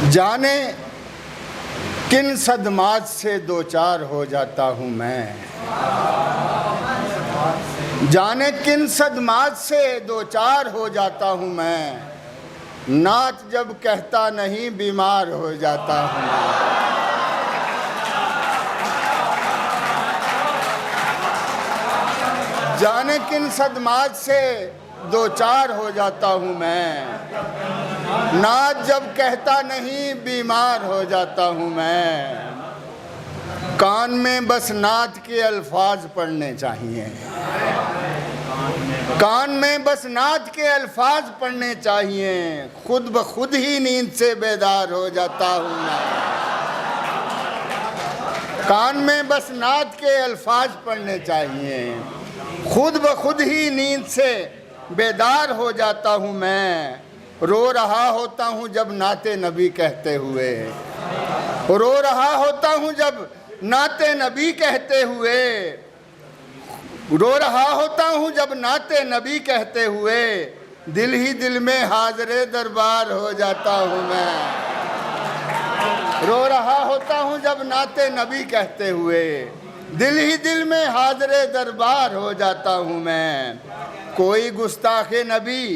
जाने किन सदमात से दो चार हो जाता हूँ मैं, जाने किन सदमात से दो चार हो जाता हूँ मैं, नात जब कहता नहीं बीमार हो जाता हूँ मैं। जाने किन सदमात से दो चार हो जाता हूँ मैं, नात जब कहता नहीं बीमार हो जाता हूँ मैं। कान में बस नात के अल्फाज पढ़ने चाहिए, कान में बस नात के अल्फाज पढ़ने चाहिए, खुद ब खुद ही नींद से बेदार हो जाता हूँ मैं। कान में बस नात के अल्फाज पढ़ने चाहिए, खुद ब खुद ही नींद से बेदार हो जाता हूँ मैं। रो रहा होता हूँ जब नाते नबी कहते हुए, रो रहा होता हूँ जब नाते नबी कहते हुए, रो रहा होता हूँ जब नाते नबी कहते हुए, दिल ही दिल में हाज़िरे दरबार हो जाता हूँ मैं। रो रहा होता हूँ जब नाते नबी कहते हुए, दिल ही दिल में हाज़िरे दरबार हो जाता हूँ मैं। कोई गुस्ताखे नबी,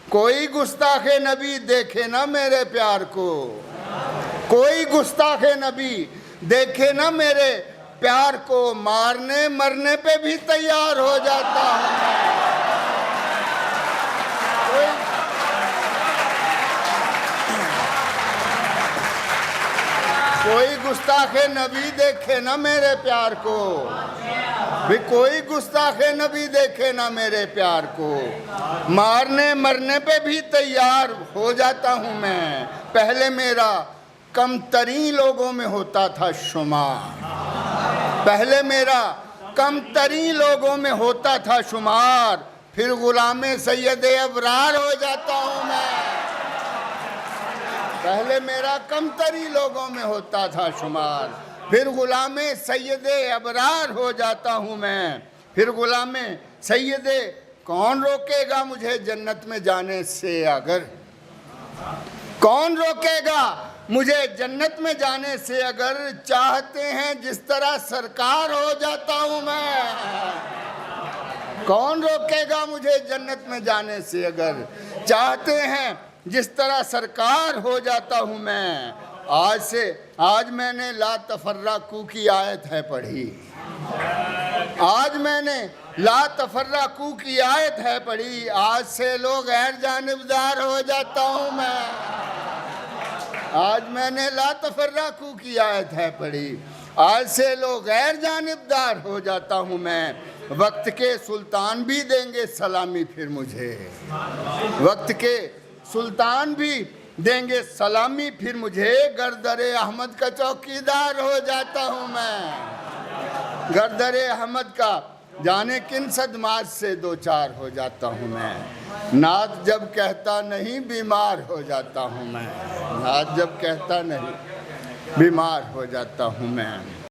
कोई गुस्ताखे नबी देखे ना मेरे प्यार को, कोई गुस्ताखे नबी देखे ना मेरे प्यार को, मारने मरने पे भी तैयार हो जाता हूँ मैं। कोई गुस्ताखे नबी देखे ना मेरे प्यार को, भी कोई गुस्ताखे नबी देखे ना मेरे प्यार को, मारने मरने पे भी तैयार हो जाता हूँ मैं। पहले मेरा कमतरीन लोगों में होता था शुमार, पहले मेरा कमतरीन लोगों में होता था शुमार, फिर गुलामे सैयदे अबरार हो जाता हूँ मैं। पहले मेरा कमतरी लोगों में होता था शुमार, फिर गुलामे सैयदे अबरार हो जाता हूँ मैं। फिर गुलामे सैयदे, कौन रोकेगा मुझे जन्नत में जाने से, अगर कौन रोकेगा मुझे जन्नत में जाने से, अगर चाहते हैं जिस तरह सरकार हो जाता हूँ मैं। कौन रोकेगा मुझे जन्नत में जाने से, अगर चाहते हैं जिस तरह सरकार हो जाता हूँ मैं। आज मैंने ला तफर्रकू की आयत है पढ़ी, आज मैंने ला तफर्रकू की आयत है पढ़ी, आज से लोग गैर जानिबदार हो जाता हूँ मैं। आज मैंने ला तफर्रकू की आयत है पढ़ी, आज से लोग गैर जानिबदार हो जाता हूँ मैं। वक्त के सुल्तान भी देंगे सलामी फिर मुझे, वक्त के सुल्तान भी देंगे सलामी फिर मुझे, गर्दरे अहमद का चौकीदार हो जाता हूँ मैं। गर्दरे अहमद का जाने किन सदमात से दो चार हो जाता हूँ मैं, नात जब कहता नहीं बीमार हो जाता हूँ मैं, नात जब कहता नहीं बीमार हो जाता हूँ मैं।